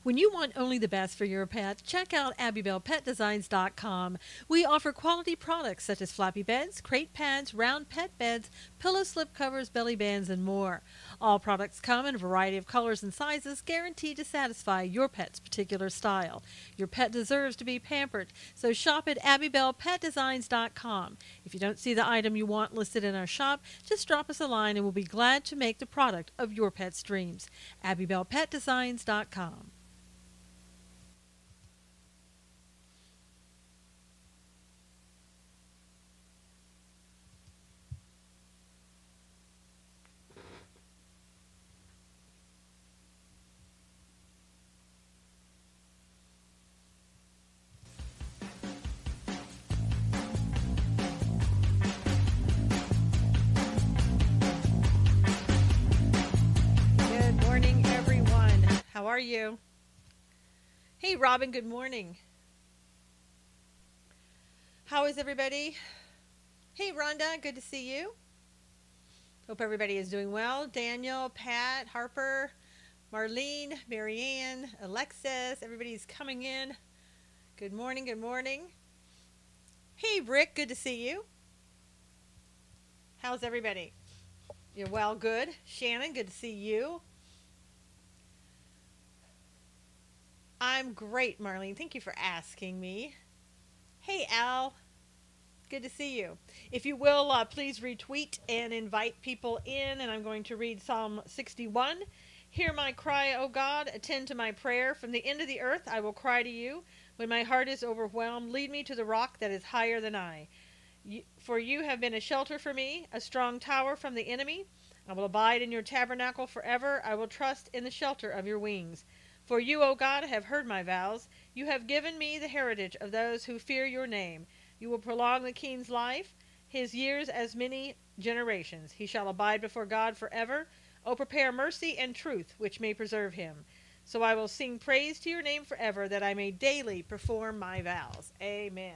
When you want only the best for your pet, check out AbbeyBellPetDesigns.com. We offer quality products such as floppy beds, crate pads, round pet beds, pillow slip covers, belly bands, and more. All products come in a variety of colors and sizes, guaranteed to satisfy your pet's particular style. Your pet deserves to be pampered, so shop at AbbeyBellPetDesigns.com. If you don't see the item you want listed in our shop, just drop us a line and we'll be glad to make the product of your pet's dreams. AbbeyBellPetDesigns.com. Good morning, everyone. How are you? Hey, Robin, good morning. How is everybody? Hey, Rhonda, good to see you. Hope everybody is doing well. Daniel, Pat, Harper, Marlene, Marianne, Alexis, everybody's coming in. Good morning, good morning. Hey, Rick, good to see you. How's everybody? You're well, good. Shannon, good to see you. I'm great, Marlene. Thank you for asking me. Hey, Al. Good to see you. If you will, please retweet and invite people in, and I'm going to read Psalm 61. Hear my cry, O God. Attend to my prayer. From the end of the earth I will cry to you. When my heart is overwhelmed, lead me to the rock that is higher than I. For you have been a shelter for me, a strong tower from the enemy. I will abide in your tabernacle forever. I will trust in the shelter of your wings. For you, O God, have heard my vows. You have given me the heritage of those who fear your name. You will prolong the king's life, his years as many generations. He shall abide before God forever. O prepare mercy and truth, which may preserve him. So I will sing praise to your name forever, that I may daily perform my vows. Amen.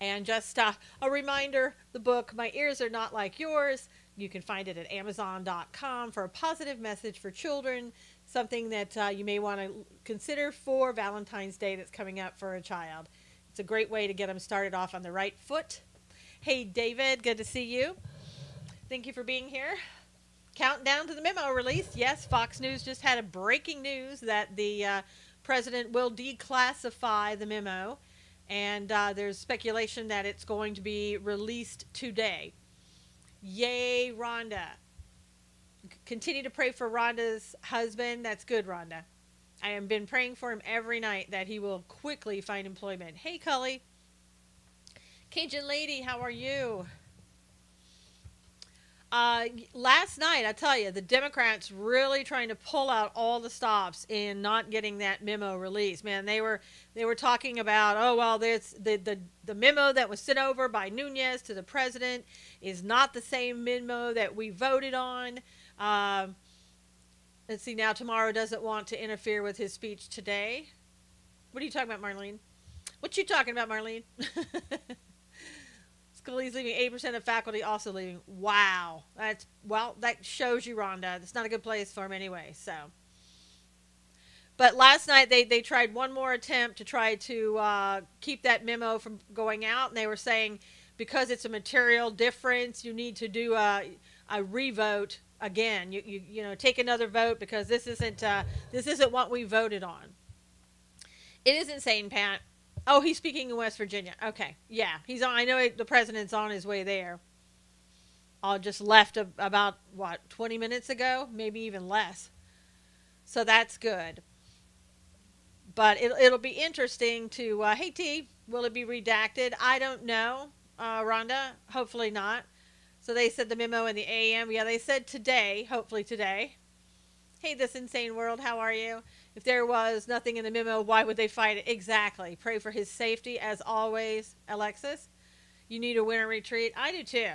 And just a reminder, the book, My Ears Are Not Like Yours, you can find it at Amazon.com for a positive message for children, something that you may want to consider for Valentine's Day that's coming up for a child. It's a great way to get them started off on the right foot. Hey, David, good to see you. Thank you for being here. Countdown to the memo release. Yes, Fox News just had a breaking news that the president will declassify the memo. And there's speculation that it's going to be released today. Yay, Rhonda. Continue to pray for Rhonda's husband. That's good, Rhonda. I have been praying for him every night that he will quickly find employment. Hey, Cully. Cajun Lady, how are you? Last night, I tell you, the Democrats really trying to pull out all the stops in not getting that memo released. Man, they were talking about, oh well, there's the memo that was sent over by Nunes to the president is not the same memo that we voted on. Let's see, now tomorrow doesn't want to interfere with his speech today. What are you talking about, Marlene? What you talking about, Marlene? Scully's leaving. 8% of faculty also leaving. Wow. That shows you, Rhonda. It's not a good place for him anyway, so. But last night they tried one more attempt to try to keep that memo from going out, and they were saying because it's a material difference, you need to do a revote again. You know, take another vote because this isn't what we voted on. It is insane, Pat. Oh, he's speaking in West Virginia. Okay, yeah, he's on. I know the president's on his way there. I just left about 20 minutes ago, maybe even less. So that's good. But it'll be interesting to. Hey T, will it be redacted? I don't know, Rhonda. Hopefully not. So they said the memo in the AM. Yeah, they said today. Hopefully today. Hey, this insane world. How are you? If there was nothing in the memo, why would they fight it? Exactly. Pray for his safety, as always. Alexis, you need a winter retreat. I do too.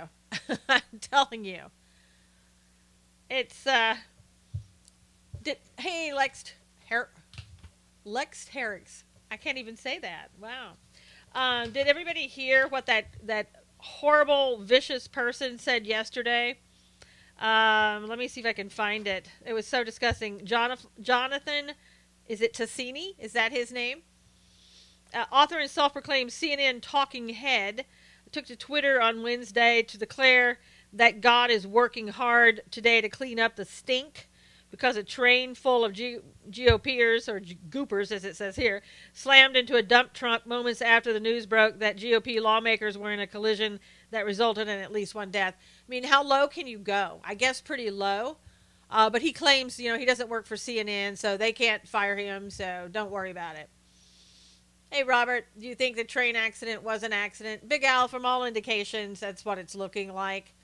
I'm telling you. It's, hey, Lex Herricks. I can't even say that. Wow. Did everybody hear what that horrible, vicious person said yesterday? Let me see if I can find it. It was so disgusting. Jonathan Is it Tassini? Is that his name? Author and self-proclaimed CNN talking head took to Twitter on Wednesday to declare that God is working hard today to clean up the stink because a train full of GOPers, or goopers as it says here, slammed into a dump truck moments after the news broke that GOP lawmakers were in a collision that resulted in at least one death. I mean, how low can you go? I guess pretty low. But he claims, he doesn't work for CNN, so they can't fire him, so don't worry about it. Hey, Robert, do you think the train accident was an accident? Big Al, from all indications, that's what it's looking like.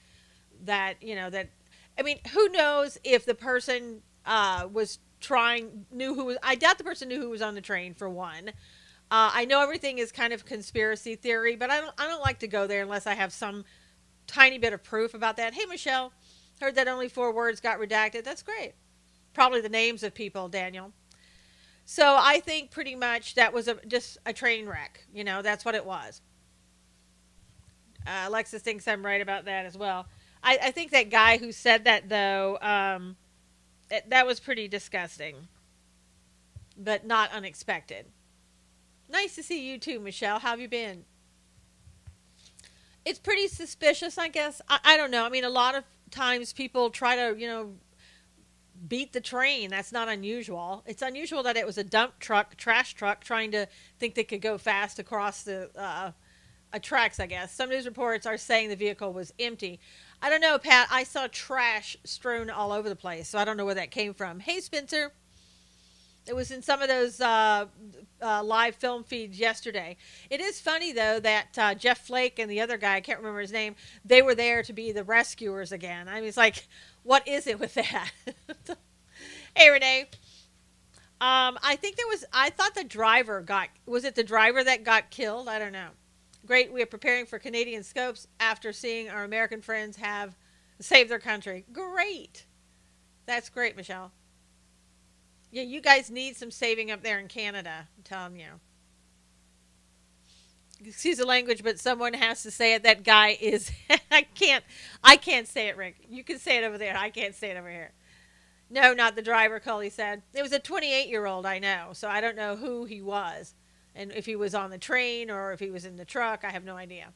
That, I mean, who knows if the person I doubt the person knew who was on the train, for one. I know everything is kind of conspiracy theory, but I don't like to go there unless I have some tiny bit of proof about that. Hey, Michelle, heard that only 4 words got redacted. That's great. Probably the names of people, Daniel. So I think pretty much that was just a train wreck. That's what it was. Alexis thinks I'm right about that as well. I think that guy who said that, though, that was pretty disgusting. But not unexpected. Nice to see you too, Michelle. How have you been? It's pretty suspicious, I guess. I don't know. I mean, a lot of times people try to, beat the train. That's not unusual. It's unusual that it was a dump truck, trash truck, trying to think they could go fast across the tracks, I guess. Some news reports are saying the vehicle was empty. I don't know, Pat. I saw trash strewn all over the place, so I don't know where that came from. Hey, Spencer. It was in some of those live film feeds yesterday. It is funny, though, that Jeff Flake and the other guy, I can't remember his name, they were there to be the rescuers again. I mean, it's like, what is it with that? Hey, Renee. I thought the driver was it the driver that got killed? I don't know. Great. We are preparing for Canadian scopes after seeing our American friends have saved their country. Great. That's great, Michelle. Yeah, you guys need some saving up there in Canada. I'm telling you. Excuse the language, but someone has to say it. That guy is... I can't say it, Rick. You can say it over there. I can't say it over here. No, not the driver, Cully said. It was a 28-year-old, I know. So I don't know who he was. And if he was on the train or if he was in the truck, I have no idea.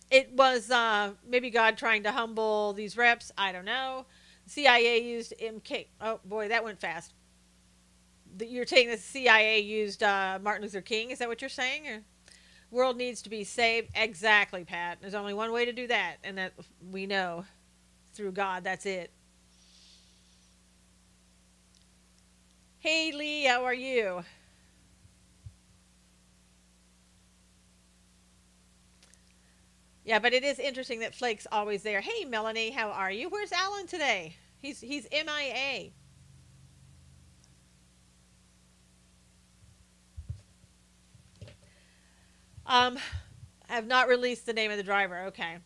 It was maybe God trying to humble these reps. I don't know. CIA used MK. Oh, boy, that went fast. You're saying the CIA used Martin Luther King? Is that what you're saying? Or, world needs to be saved? Exactly, Pat. There's only one way to do that, and that we know. Through God, that's it. Hey, Lee, how are you? Yeah, but it is interesting that Flake's always there. Hey, Melanie, how are you? Where's Alan today? He's MIA. I have not released the name of the driver. Okay.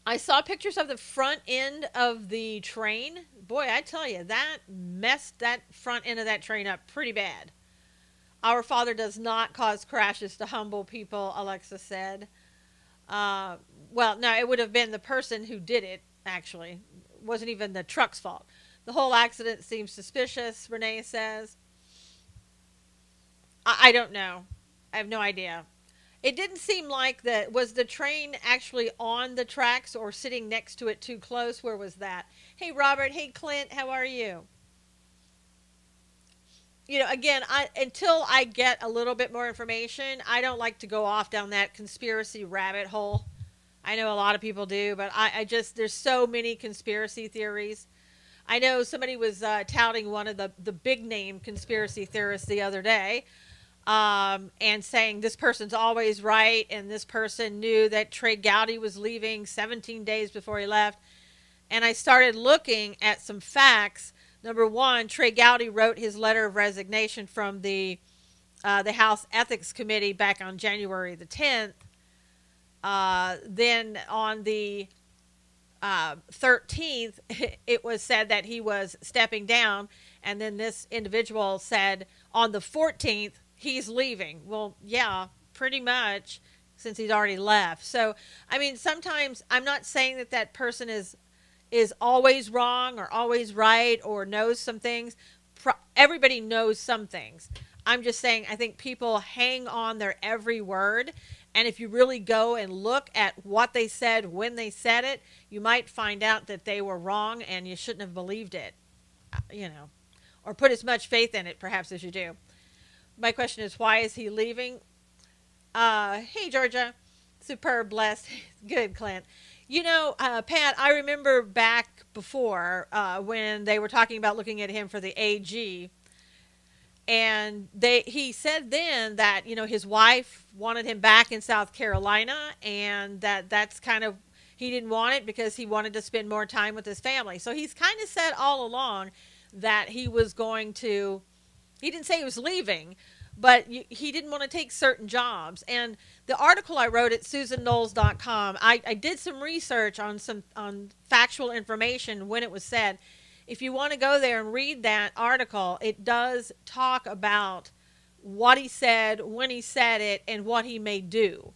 I saw pictures of the front end of the train. Boy, I tell you, that messed that front end of that train up pretty bad. Our Father does not cause crashes to humble people, Alexa said. Well, no, it would have been the person who did it, actually. It wasn't even the truck's fault. The whole accident seems suspicious, Renee says. I don't know. I have no idea. It didn't seem like that. Was the train actually on the tracks or sitting next to it too close? Where was that? Hey, Robert. Hey, Clint. How are you? Again, until I get a little bit more information, I don't like to go off down that conspiracy rabbit hole. I know a lot of people do, but I just, there's so many conspiracy theories. I know somebody was touting one of the big name conspiracy theorists the other day, and saying this person's always right, and this person knew that Trey Gowdy was leaving 17 days before he left. And I started looking at some facts. Number one, Trey Gowdy wrote his letter of resignation from the House Ethics Committee back on January the 10th. Then on the 13th, it was said that he was stepping down. And then this individual said on the 14th, he's leaving. Well, yeah, pretty much, since he's already left. So, I mean, sometimes I'm not saying that that person is always wrong or always right or knows some things. everybody knows some things. I'm just saying, I think people hang on their every word. And if you really go and look at what they said when they said it, you might find out that they were wrong and you shouldn't have believed it, or put as much faith in it, perhaps, as you do. My question is, why is he leaving? Hey, Georgia. Superb, blessed. Good, Clint. Pat, I remember back before when they were talking about looking at him for the AG. And he said then that, his wife wanted him back in South Carolina, and that's kind of, he didn't want it because he wanted to spend more time with his family. So he's kind of said all along that he was going to, he didn't say he was leaving, but he didn't want to take certain jobs. And the article I wrote at susanknowles.com, I did some research on factual information when it was said. If you want to go there and read that article, it does talk about what he said, when he said it, and what he may do.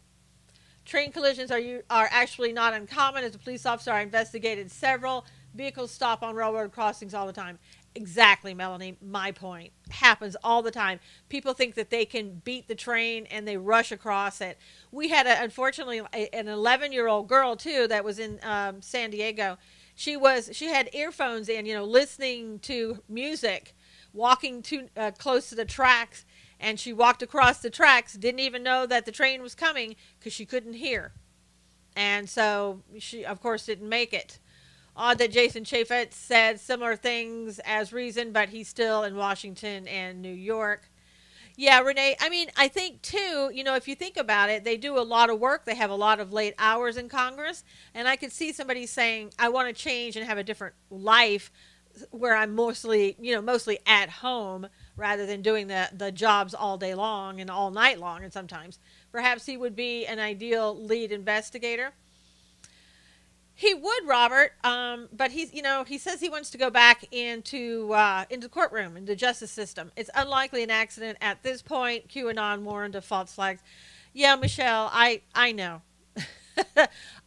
Train collisions are actually not uncommon. As a police officer, I investigated several. Vehicles stop on railroad crossings all the time. Exactly, Melanie, my point. Happens all the time. People think that they can beat the train and they rush across it. We had, unfortunately, an 11-year-old girl, too, that was in San Diego. She had earphones in, listening to music, walking too close to the tracks, and she walked across the tracks, didn't even know that the train was coming because she couldn't hear. And so she, of course, didn't make it. Odd that Jason Chaffetz said similar things as reason, but he's still in Washington and New York. Yeah, Renee, I mean, I think, too, if you think about it, they do a lot of work. They have a lot of late hours in Congress. And I could see somebody saying, I want to change and have a different life where I'm mostly at home rather than doing the jobs all day long and all night long. And sometimes perhaps he would be an ideal lead investigator. He would, Robert, but he says he wants to go back into the courtroom, into the justice system. It's unlikely an accident at this point. QAnon warned of false flags. Yeah, Michelle, I know.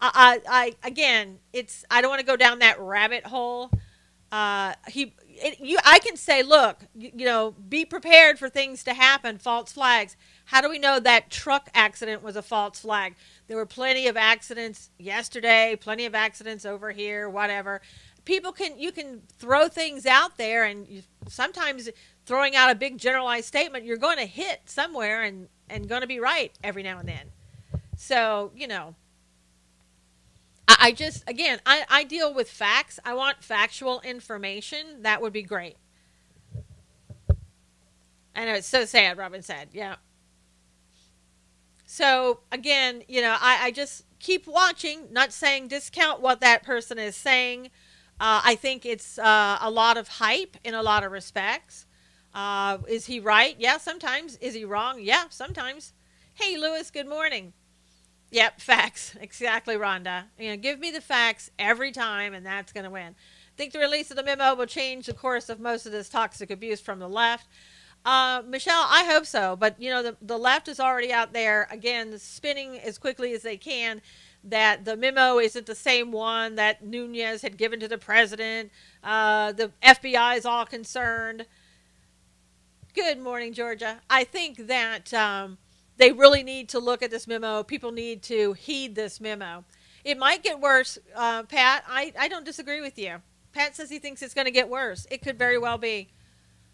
I don't want to go down that rabbit hole. I can say, look, be prepared for things to happen, false flags. How do we know that truck accident was a false flag? There were plenty of accidents yesterday, plenty of accidents over here, whatever. You can throw things out there, and sometimes throwing out a big generalized statement, you're going to hit somewhere and going to be right every now and then. So, I deal with facts. I want factual information. That would be great. I know it's so sad, Robin said. Yeah. So, again, I just keep watching, not saying discount what that person is saying. I think it's a lot of hype in a lot of respects. Is he right? Yeah, sometimes. Is he wrong? Yeah, sometimes. Hey, Lewis, good morning. Yep, facts. Exactly, Rhonda. Give me the facts every time, and that's going to win. I think the release of the memo will change the course of most of this toxic abuse from the left. Michelle, I hope so. But, the left is already out there, again, spinning as quickly as they can that the memo isn't the same one that Nunez had given to the president. The FBI is all concerned. Good morning, Georgia. I think that they really need to look at this memo. People need to heed this memo. It might get worse, Pat. I don't disagree with you. Pat says he thinks it's going to get worse. It could very well be.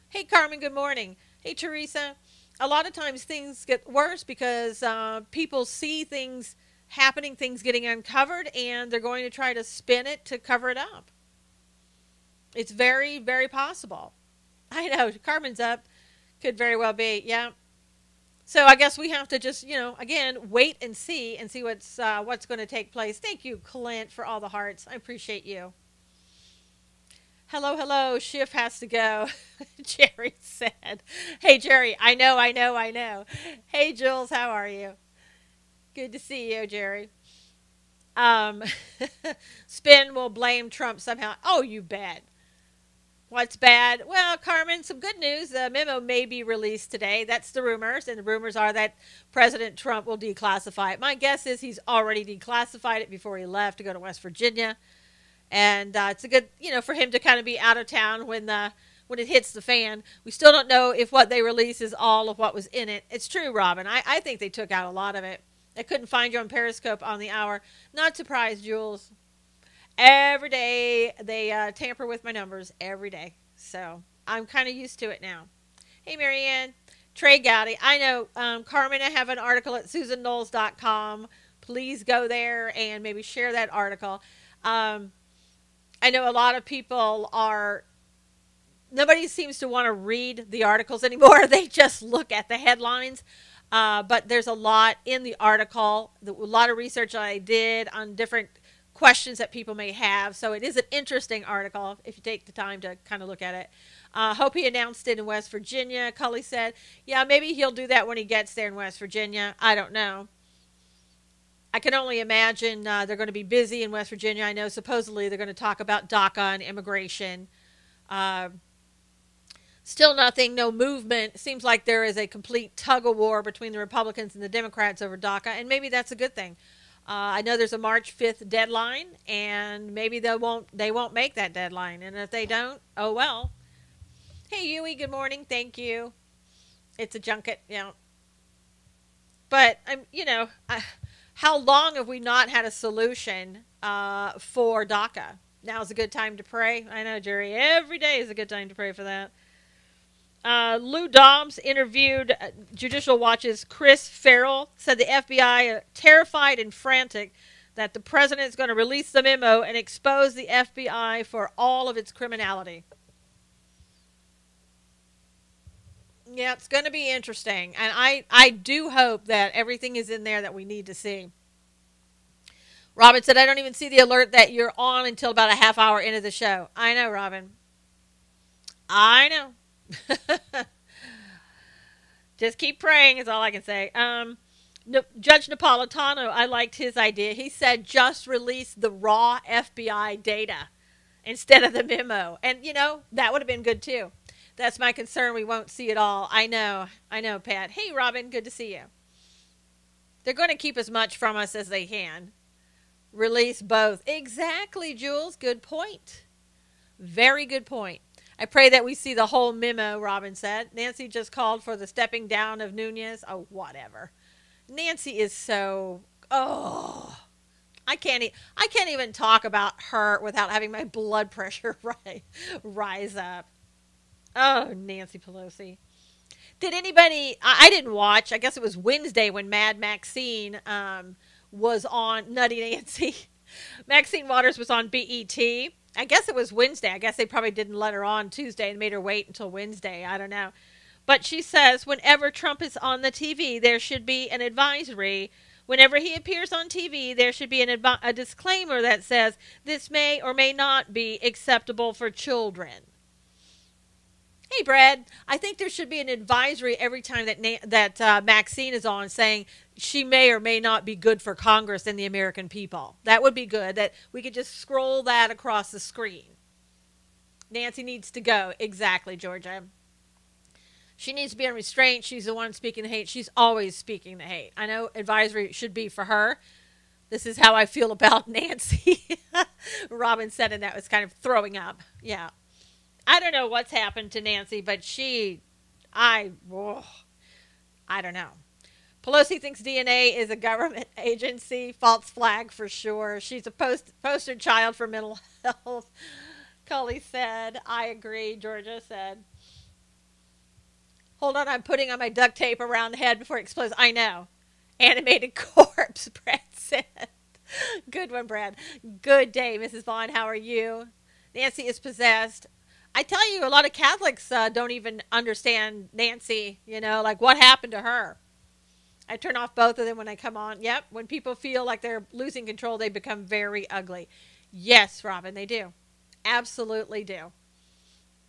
Hey, Carmen, good morning. Hey, Teresa. A lot of times things get worse because people see things happening, things getting uncovered, and they're going to try to spin it to cover it up. It's very, very possible. I know. Carmen's up. Could very well be. Yeah. So I guess we have to just, again, wait and see what's going to take place. Thank you, Clint, for all the hearts. I appreciate you. Hello, Schiff has to go, Jerry said. Hey, Jerry, I know. Hey, Jules, how are you? Good to see you, Jerry. Spin will blame Trump somehow. Oh, you bet. What's bad? Well, Carmen, some good news. The memo may be released today. That's the rumors, and the rumors are that President Trump will declassify it. My guess is he's already declassified it before he left to go to West Virginia. And it's a good, for him to kind of be out of town when the when it hits the fan. We still don't know if what they release is all of what was in it. It's true, Robin. I think they took out a lot of it. I couldn't find you on Periscope on the hour. Not surprised, Jules. Every day they tamper with my numbers every day. So I'm kind of used to it now. Hey, Marianne. Trey Gowdy. I know, Carmen, I have an article at susanknowles.com. Please go there and maybe share that article. I know a lot of people are, nobody seems to want to read the articles anymore. They just look at the headlines. But there's a lot in the article, a lot of research I did on different questions that people may have. So it is an interesting article if you take the time to kind of look at it. Hope he announced it in West Virginia. Cully said, yeah, maybe he'll do that when he gets there in West Virginia. I don't know. I can only imagine they're going to be busy in West Virginia. I know supposedly they're going to talk about DACA and immigration. Still nothing, no movement. It seems like there is a complete tug-of-war between the Republicans and the Democrats over DACA, and maybe that's a good thing. I know there's a March 5th deadline, and maybe they won't make that deadline. And if they don't, oh well. Hey, Yui, good morning. Thank you. It's a junket, But, how long have we not had a solution for DACA? Now's a good time to pray. I know, Jerry. Every day is a good time to pray for that. Lou Dobbs interviewed Judicial Watch's Chris Farrell, said the FBI are terrified and frantic that the president is going to release the memo and expose the FBI for all of its criminality. Yeah, it's going to be interesting. And I do hope that everything is in there that we need to see. Robin said, I don't even see the alert that you're on until about a half hour into the show. I know, Robin. I know. Just keep praying is all I can say. Judge Napolitano, I liked his idea. He said just release the raw FBI data instead of the memo. And, that would have been good too. That's my concern. We won't see it all. I know, Pat. Hey, Robin, good to see you. They're going to keep as much from us as they can. Release both. Exactly, Jules. Good point. Very good point. I pray that we see the whole memo, Robin said. Nancy just called for the stepping down of Nunez. Oh, whatever. Nancy is so... I can't even talk about her without having my blood pressure rise up. Oh, Nancy Pelosi. Did anybody... I didn't watch. I guess it was Wednesday when Mad Maxine was on Nutty Nancy. Maxine Waters was on BET. I guess it was Wednesday. I guess they probably didn't let her on Tuesday and made her wait until Wednesday. I don't know. But she says whenever Trump is on the TV, there should be an advisory. Whenever he appears on TV, there should be a disclaimer that says this may or may not be acceptable for children. Hey, Brad, I think there should be an advisory every time that Maxine is on saying she may or may not be good for Congress and the American people. That would be good, that we could just scroll that across the screen. Nancy needs to go. Exactly, Georgia. She needs to be on restraint. She's the one speaking the hate. She's always speaking the hate. I know advisory should be for her. This is how I feel about Nancy. Robin said, and that was kind of throwing up. Yeah. I don't know what's happened to Nancy, but I don't know. Pelosi thinks DNA is a government agency. False flag for sure. She's a poster child for mental health. Cully said, I agree. Georgia said, hold on, I'm putting on my duct tape around the head before it explodes. I know. Animated corpse, Brad said. Good one, Brad. Good day, Mrs. Vaughn. How are you? Nancy is possessed. I tell you, a lot of Catholics don't even understand Nancy, like what happened to her. I turn off both of them when I come on. Yep, when people feel like they're losing control, they become very ugly. Yes, Robin, they do. Absolutely do.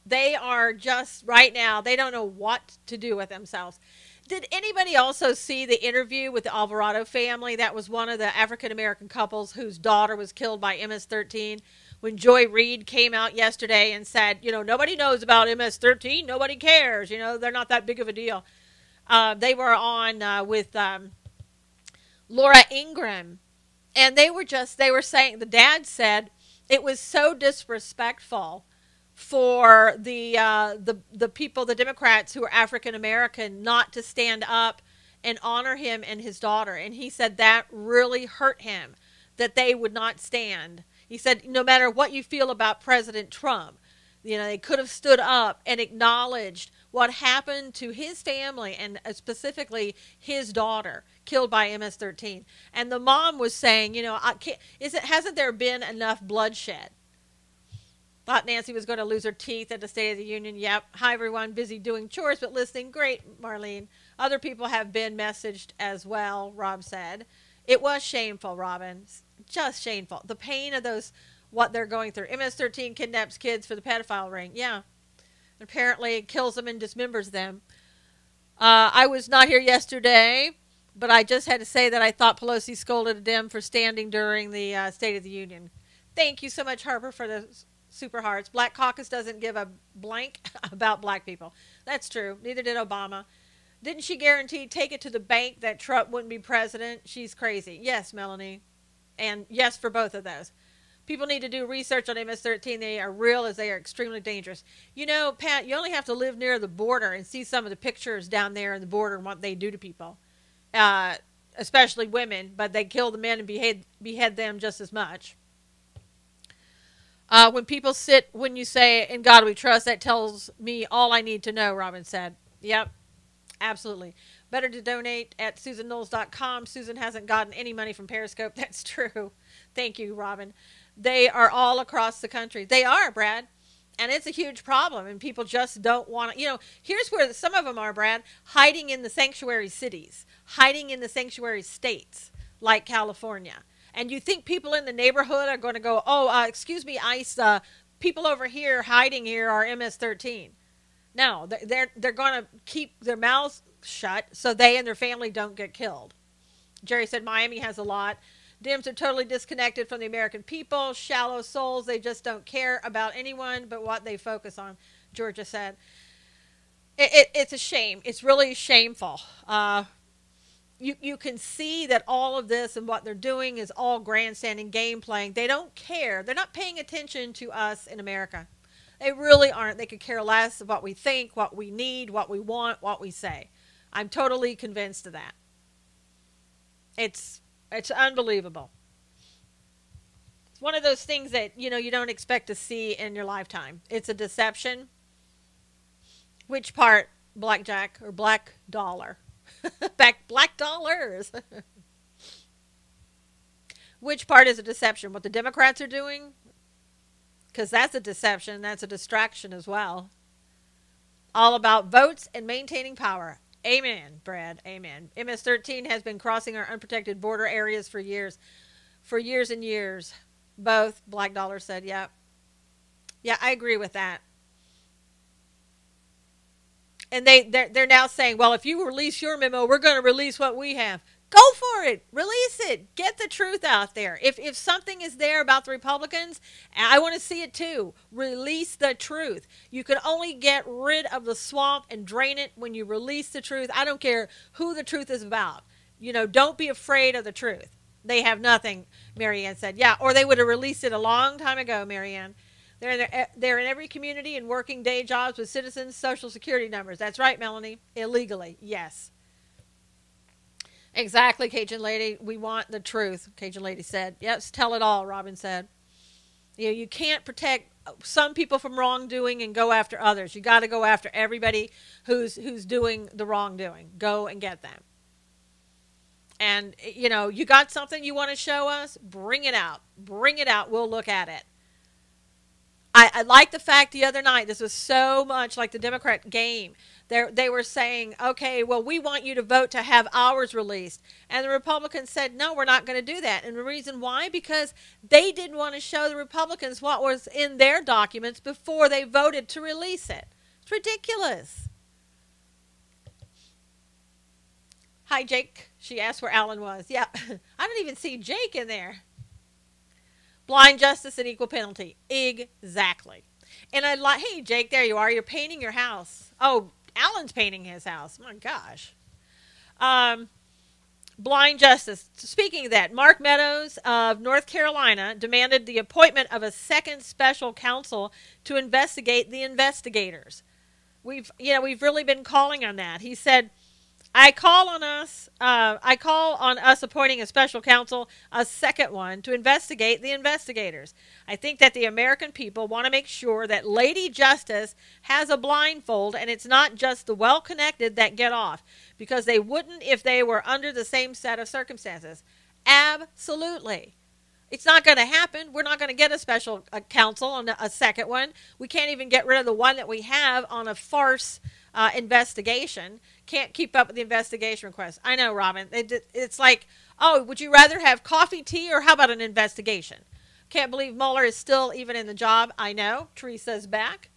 They are just, right now, they don't know what to do with themselves. Did anybody also see the interview with the Alvarado family? That was one of the African-American couples whose daughter was killed by MS-13. When Joy Reid came out yesterday and said, nobody knows about MS-13. Nobody cares. They're not that big of a deal. They were on with Laura Ingraham. And they were saying, the dad said, it was so disrespectful for the people, the Democrats who are African American, not to stand up and honor him and his daughter. And he said that really hurt him, that they would not stand. He said, no matter what you feel about President Trump, they could have stood up and acknowledged what happened to his family and specifically his daughter killed by MS-13. And the mom was saying, hasn't there been enough bloodshed? Thought Nancy was going to lose her teeth at the State of the Union. Yep. Hi, everyone. Busy doing chores, but listening. Great, Marlene. Other people have been messaged as well, Rob said. It was shameful, Robin. Just shameful. The pain of those, what they're going through. MS-13 kidnaps kids for the pedophile ring. Yeah. Apparently it kills them and dismembers them. I was not here yesterday, but I just had to say that I thought Pelosi scolded a Dem for standing during the State of the Union. Thank you so much, Harper, for the super hearts. Black Caucus doesn't give a blank about black people. That's true. Neither did Obama. Didn't she guarantee take it to the bank that Trump wouldn't be president? She's crazy. Yes, Melanie. And yes for both of those. People need to do research on MS-13. They are real as they are extremely dangerous. Pat, you only have to live near the border and see some of the pictures down there in the border and what they do to people, especially women, but they kill the men and behead them just as much. When you say, in God we trust, that tells me all I need to know, Robin said. Yep, absolutely. Better to donate at SusanKnowles.com. Susan hasn't gotten any money from Periscope. That's true. Thank you, Robin. They are all across the country. They are, Brad. And it's a huge problem. And people just don't want to, here's where some of them are, Brad, hiding in the sanctuary cities, hiding in the sanctuary states like California. And you think people in the neighborhood are going to go, excuse me, ICE, people over here hiding here are MS-13. No, they're going to keep their mouths shut so they and their family don't get killed. Jerry said Miami has a lot. Dems are totally disconnected from the American people. Shallow souls. They just don't care about anyone but what they focus on, Georgia said. It's a shame. It's really shameful. You can see that all of this and what they're doing is all grandstanding, game playing. They don't care. They're not paying attention to us in America. They really aren't. They could care less of what we think, what we need, what we want, what we say. I'm totally convinced of that. It's unbelievable. It's one of those things that, you don't expect to see in your lifetime. It's a deception. Which part, blackjack or black dollar? Black dollars. Which part is a deception? What the Democrats are doing? Because that's a deception. That's a distraction as well. All about votes and maintaining power. Amen, Brad. Amen. MS-13 has been crossing our unprotected border areas for years. For years and years. Both, Black Dollar said, yep. Yeah, I agree with that. And they're now saying, well, if you release your memo, we're going to release what we have. Go for it. Release it. Get the truth out there. If something is there about the Republicans, I want to see it too. Release the truth. You can only get rid of the swamp and drain it when you release the truth. I don't care who the truth is about. Don't be afraid of the truth. They have nothing, Marianne said. Yeah, or they would have released it a long time ago, Marianne. They're in every community and working day jobs with citizens' social security numbers. That's right, Melanie. Illegally, yes. Exactly, Cajun Lady. We want the truth, Cajun Lady said. Yes, tell it all, Robin said. You can't protect some people from wrongdoing and go after others. You got to go after everybody who's doing the wrongdoing. Go and get them. And, you got something you want to show us? Bring it out. Bring it out. We'll look at it. I like the fact the other night, this was so much like the Democrat game. They were saying, okay, well, we want you to vote to have ours released. And the Republicans said, no, we're not going to do that. And the reason why? Because they didn't want to show the Republicans what was in their documents before they voted to release it. It's ridiculous. Hi, Jake. She asked where Alan was. Yeah, I don't even see Jake in there. Blind justice and equal penalty. Exactly. And I like, hey, Jake, there you are. You're painting your house. Oh, Alan's painting his house. My gosh. Blind justice. Speaking of that, Mark Meadows of North Carolina demanded the appointment of a second special counsel to investigate the investigators. We've really been calling on that. He said, I call on us. I call on us appointing a special counsel, a second one, to investigate the investigators. I think that the American people want to make sure that Lady Justice has a blindfold, and it's not just the well-connected that get off, because they wouldn't if they were under the same set of circumstances. Absolutely. It's not going to happen. We're not going to get a special counsel on a second one. We can't even get rid of the one that we have on a farce investigation. Can't keep up with the investigation requests. I know, Robin. It's like, oh, would you rather have coffee, tea, or how about an investigation? Can't believe Mueller is still even in the job. I know. Teresa's back.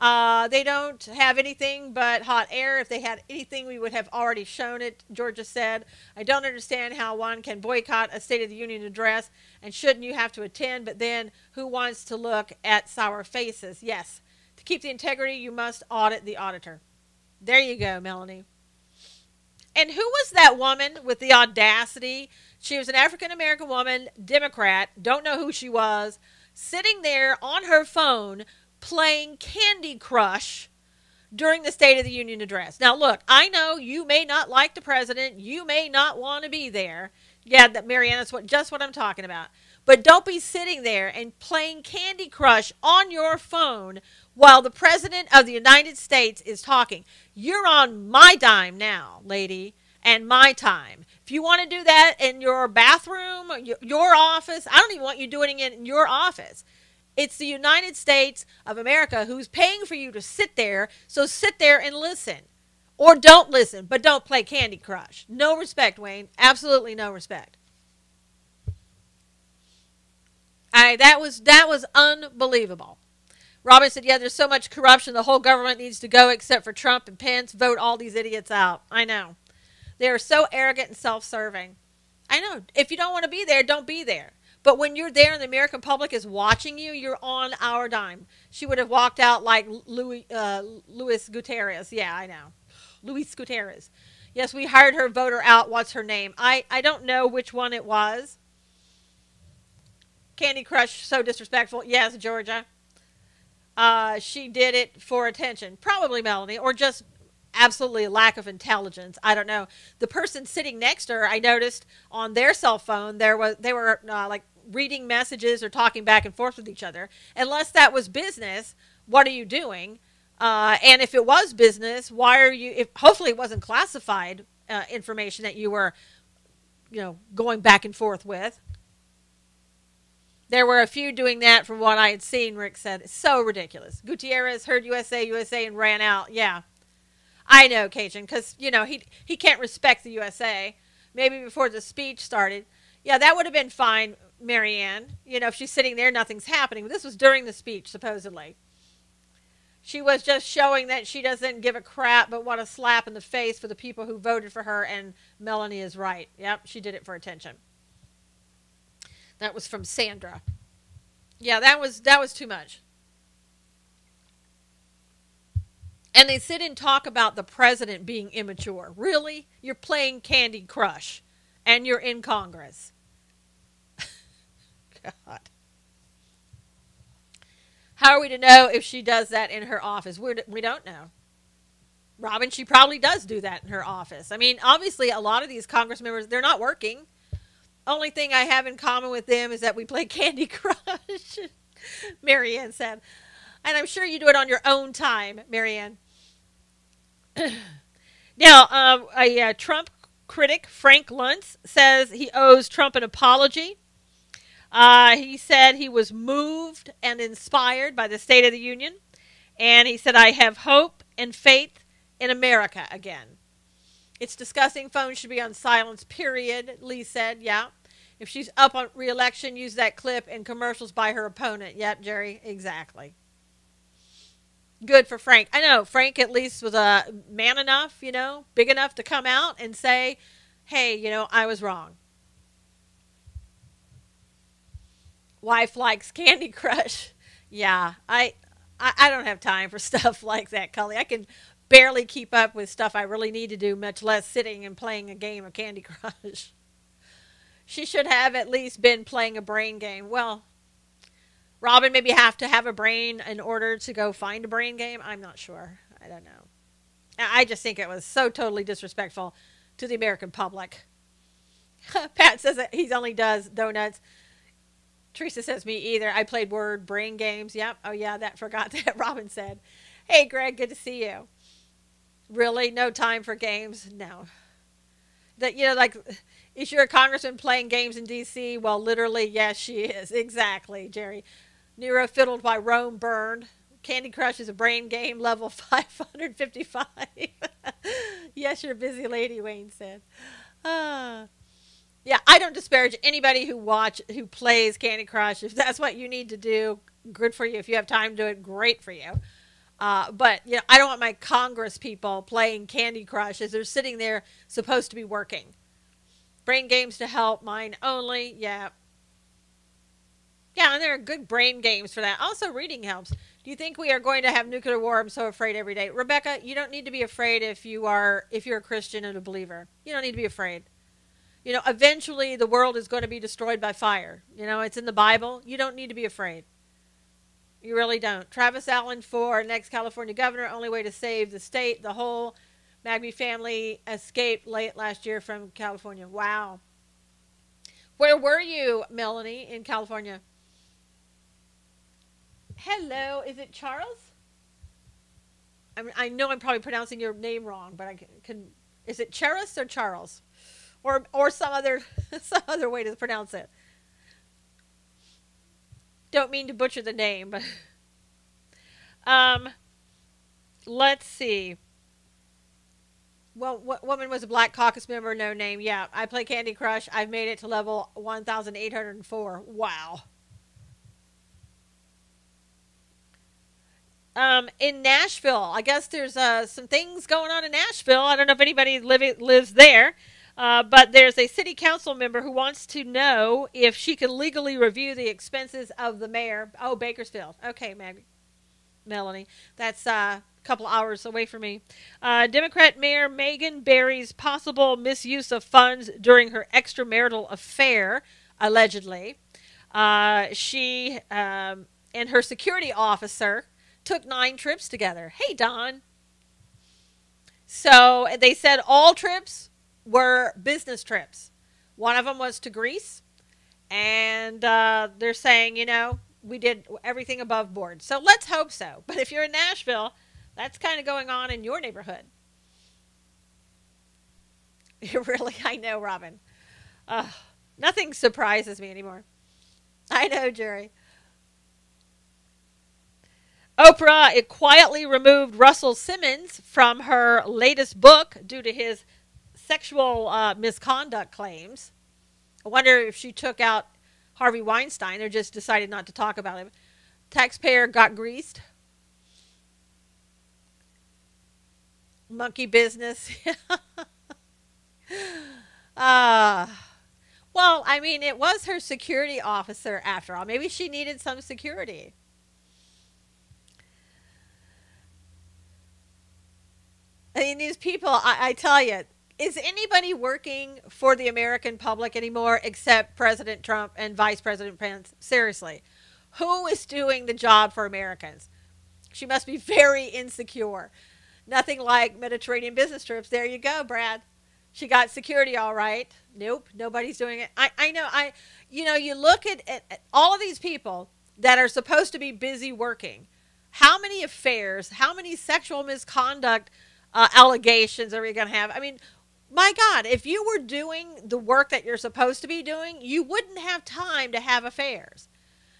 They don't have anything but hot air. If they had anything, we would have already shown it, Georgia said. I don't understand how one can boycott a State of the Union address, and shouldn't you have to attend? But then who wants to look at sour faces? Yes. To keep the integrity, you must audit the auditor. There you go, Melanie. And who was that woman with the audacity? She was an African-American woman, Democrat, don't know who she was, sitting there on her phone playing Candy Crush during the State of the Union address. Now, look, I know you may not like the president. You may not want to be there. Yeah, Marianne, that's just what I'm talking about. But don't be sitting there and playing Candy Crush on your phone while the President of the United States is talking. You're on my dime now, lady, and my time. If you want to do that in your bathroom, your office, I don't even want you doing it in your office. It's the United States of America who's paying for you to sit there, so sit there and listen. Or don't listen, but don't play Candy Crush. No respect, Wayne. Absolutely no respect. That was unbelievable. Robin said, yeah, there's so much corruption, the whole government needs to go except for Trump and Pence. Vote all these idiots out. I know. They are so arrogant and self-serving. I know. If you don't want to be there, don't be there. But when you're there and the American public is watching you, you're on our dime. She would have walked out like Luis Gutierrez. Yeah, I know. Luis Gutierrez. Yes, we hired her, vote her out. What's her name? I don't know which one it was. Candy Crush, so disrespectful. Yes, Georgia. She did it for attention. Probably Melanie, or just absolutely a lack of intelligence. I don't know. The person sitting next to her, I noticed on their cell phone, they were like reading messages or talking back and forth with each other. Unless that was business, what are you doing? And if it was business, why are you? Hopefully, it wasn't classified information that you were, going back and forth with. There were a few doing that from what I had seen, Rick said. It's so ridiculous. Gutierrez heard USA, and ran out. Yeah. I know, Cajun, because, he can't respect the USA. Maybe before the speech started. Yeah, that would have been fine, Marianne. If she's sitting there, nothing's happening. But this was during the speech, supposedly. She was just showing that she doesn't give a crap, but want a slap in the face for the people who voted for her, and Melanie is right. Yep, she did it for attention. That was from Sandra. Yeah, that was too much. And they sit and talk about the president being immature. Really? You're playing Candy Crush, and you're in Congress. God. How are we to know if she does that in her office? We don't know. Robin, she probably does do that in her office. I mean, obviously, a lot of these Congress members, they're not working. Only thing I have in common with them is that we play Candy Crush, Marianne said. And I'm sure you do it on your own time, Marianne. Now, a Trump critic, Frank Luntz, says he owes Trump an apology. He said he was moved and inspired by the State of the Union. And he said, I have hope and faith in America again. It's disgusting. Phones should be on silence, period, Lee said. Yeah. If she's up on re-election, use that clip in commercials by her opponent. Yep, Jerry, exactly. Good for Frank. I know, Frank at least was a man enough, big enough to come out and say, hey, I was wrong. Wife likes Candy Crush. Yeah, I don't have time for stuff like that, Cully. I can barely keep up with stuff I really need to do, much less sitting and playing a game of Candy Crush. She should have at least been playing a brain game. Well, Robin maybe have to have a brain in order to go find a brain game. I'm not sure. I don't know. I just think it was so totally disrespectful to the American public. Pat says that he only does donuts. Teresa says me either. I played word brain games. Yep. Oh yeah, that forgot that Robin said. Hey Greg, good to see you. Really? No time for games? No. That like is your congressman playing games in DC? Well, literally, yes, she is. Exactly, Jerry. Nero fiddled by Rome burned. Candy Crush is a brain game, level 555. Yes, you're a busy lady, Wayne said. Yeah, I don't disparage anybody who plays Candy Crush. If that's what you need to do, good for you. If you have time to do it, great for you. But I don't want my Congress people playing Candy Crush as they're sitting there supposed to be working. Brain games to help, mine only. Yeah. Yeah, and there are good brain games for that. Also, reading helps. Do you think we are going to have nuclear war? I'm so afraid every day. Rebecca, you don't need to be afraid if you're a Christian and a believer. You don't need to be afraid. Eventually the world is going to be destroyed by fire. It's in the Bible. You don't need to be afraid. You really don't. Travis Allen for next California governor. Only way to save the state. The whole Magby family escaped late last year from California. Wow. Where were you, Melanie, in California? Hello. Is it Charles? I know I'm probably pronouncing your name wrong, but I can. Is it Charis or Charles? Or some other way to pronounce it. Don't mean to butcher the name, but let's see. Well, what woman was a Black Caucus member? No name. Yeah, I play Candy Crush. I've made it to level 1,804. Wow. In Nashville, I guess there's some things going on in Nashville. I don't know if anybody lives there. But there's a city council member who wants to know if she can legally review the expenses of the mayor. Oh, Bakersfield. Okay, Melanie. That's a couple hours away from me. Democrat Mayor Megan Barry's possible misuse of funds during her extramarital affair, allegedly. She and her security officer took 9 trips together. Hey, Don. So they said all trips were business trips. One of them was to Greece, and they're saying, we did everything above board. So let's hope so. But if you're in Nashville, that's kind of going on in your neighborhood. Really, I know, Robin. Nothing surprises me anymore. I know, Jerry. Oprah, it quietly removed Russell Simmons from her latest book due to his sexual misconduct claims. I wonder if she took out Harvey Weinstein or just decided not to talk about him. Taxpayer got greased. Monkey business. Well, I mean, it was her security officer after all. Maybe she needed some security. I mean, these people, I tell you, is anybody working for the American public anymore except President Trump and Vice President Pence? Seriously. Who is doing the job for Americans? She must be very insecure. Nothing like Mediterranean business trips. There you go, Brad. She got security all right. Nope, nobody's doing it. I know. You look at all of these people that are supposed to be busy working. How many affairs, how many sexual misconduct allegations are we going to have? I mean, my God, if you were doing the work that you're supposed to be doing, you wouldn't have time to have affairs.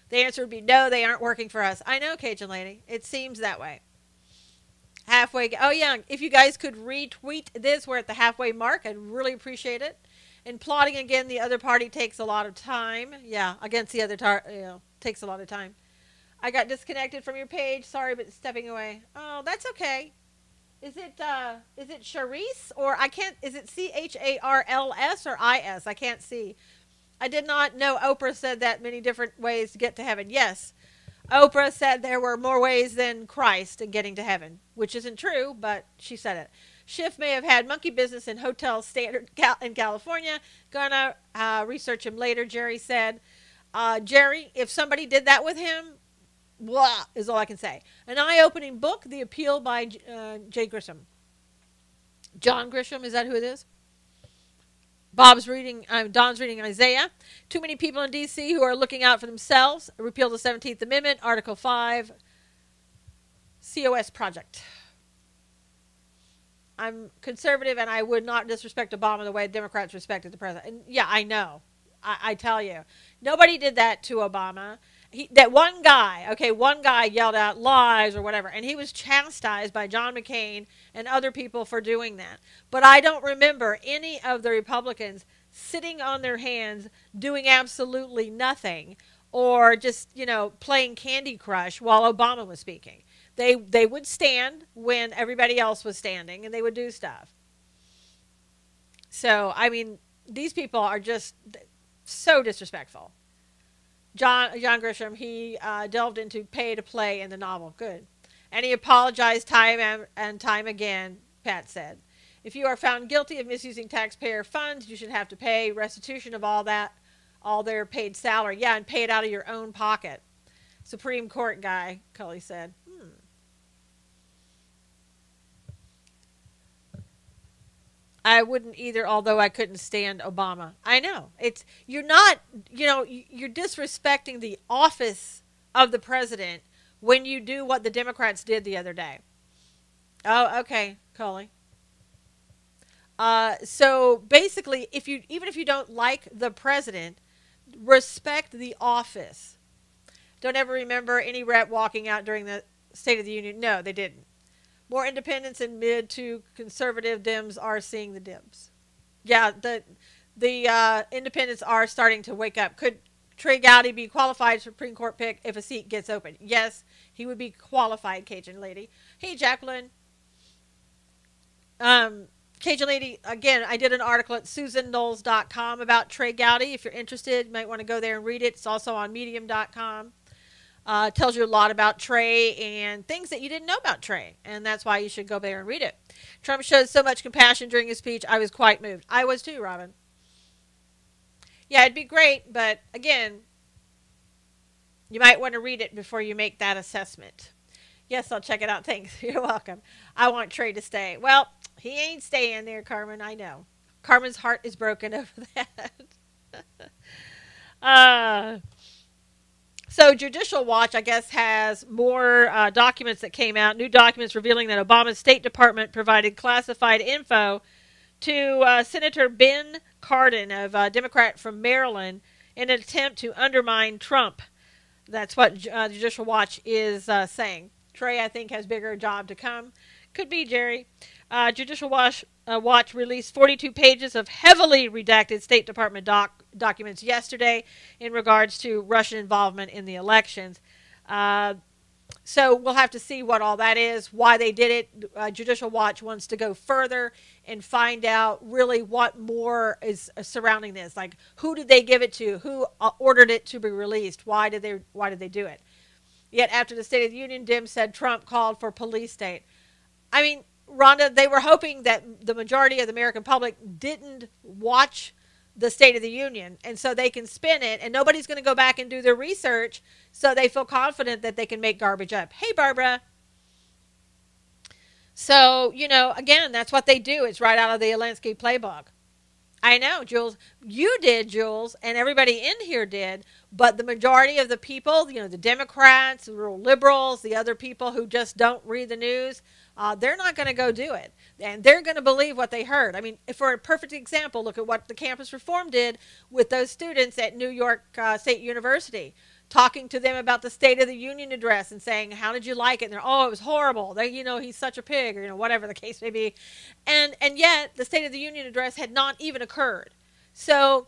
The answer would be no, they aren't working for us. I know, Cajun Lady. It seems that way. Halfway. Oh, yeah. If you guys could retweet this, we're at the halfway mark. I'd really appreciate it. And plotting again, the other party takes a lot of time. Yeah, against the other takes a lot of time. I got disconnected from your page. Sorry, but stepping away. Oh, that's okay. Is it Charisse or I can't? Is it CHARLS or IS? I can't see. I did not know Oprah said that many different ways to get to heaven. Yes, Oprah said there were more ways than Christ in getting to heaven, which isn't true, but she said it. Schiff may have had monkey business in Hotel Standard in California. Gonna research him later, Jerry said. Jerry, if somebody did that with him, blah, is all I can say. An eye-opening book, The Appeal by Jay Grisham. John Grisham, is that who it is? Don's reading Isaiah. Too many people in D.C. who are looking out for themselves. Repeal the 17th Amendment, Article 5, COS Project. I'm conservative, and I would not disrespect Obama the way Democrats respected the president. And yeah, I know. I tell you. Nobody did that to Obama. That one guy yelled out lies or whatever, and he was chastised by John McCain and other people for doing that. But I don't remember any of the Republicans sitting on their hands doing absolutely nothing or just, playing Candy Crush while Obama was speaking. They would stand when everybody else was standing, and they would do stuff. So, I mean, these people are just so disrespectful. John Grisham, he delved into pay to play in the novel. Good. And he apologized time and time again, Pat said. If you are found guilty of misusing taxpayer funds, you should have to pay restitution of all their paid salary. Yeah, and pay it out of your own pocket. Supreme Court guy, Cully said. I wouldn't either, although I couldn't stand Obama. I know. You're disrespecting the office of the president when you do what the Democrats did the other day. Oh, okay, Coley. So basically, even if you don't like the president, respect the office. Don't ever remember any rep walking out during the State of the Union. No, they didn't. More independents and mid to conservative Dems are seeing the dims. Yeah, the independents are starting to wake up. Could Trey Gowdy be qualified Supreme Court pick if a seat gets open? Yes, he would be qualified, Cajun Lady. Hey, Jacqueline. Cajun Lady, again, I did an article at SusanKnowles.com about Trey Gowdy. If you're interested, you might want to go there and read it. It's also on Medium.com. Tells you a lot about Trey and things that you didn't know about Trey. And that's why you should go there and read it. Trump showed so much compassion during his speech. I was quite moved. I was too, Robin. Yeah, it'd be great. But again, you might want to read it before you make that assessment. Yes, I'll check it out. Thanks. You're welcome. I want Trey to stay. Well, he ain't staying there, Carmen. I know. Carmen's heart is broken over that. So Judicial Watch, I guess, has more documents that came out. New documents revealing that Obama's State Department provided classified info to Senator Ben Cardin, of Democrat from Maryland, in an attempt to undermine Trump. That's what Judicial Watch is saying. Trey, I think, has bigger job to come. Could be, Jerry. Judicial Watch released 42 pages of heavily redacted State Department documents yesterday in regards to Russian involvement in the elections. So we'll have to see what all that is, why they did it. Judicial Watch wants to go further and find out really what more is surrounding this. Like, who did they give it to? Who ordered it to be released? Why did they do it? Yet after the State of the Union, Dems said Trump called for police state. I mean, Rhonda, they were hoping that the majority of the American public didn't watch the State of the Union, and so they can spin it, and nobody's going to go back and do their research, so they feel confident that they can make garbage up. Hey, Barbara. So, again, that's what they do. It's right out of the Alinsky playbook. I know, Jules. You did, Jules, and everybody in here did, but the majority of the people, the Democrats, the rural liberals, the other people who just don't read the news, they're not going to go do it. And they're going to believe what they heard. I mean, for a perfect example, look at what the campus reform did with those students at New York State University, talking to them about the State of the Union address and saying, how did you like it? And they're, oh, it was horrible. They, he's such a pig, or, whatever the case may be. And yet the State of the Union address had not even occurred. So,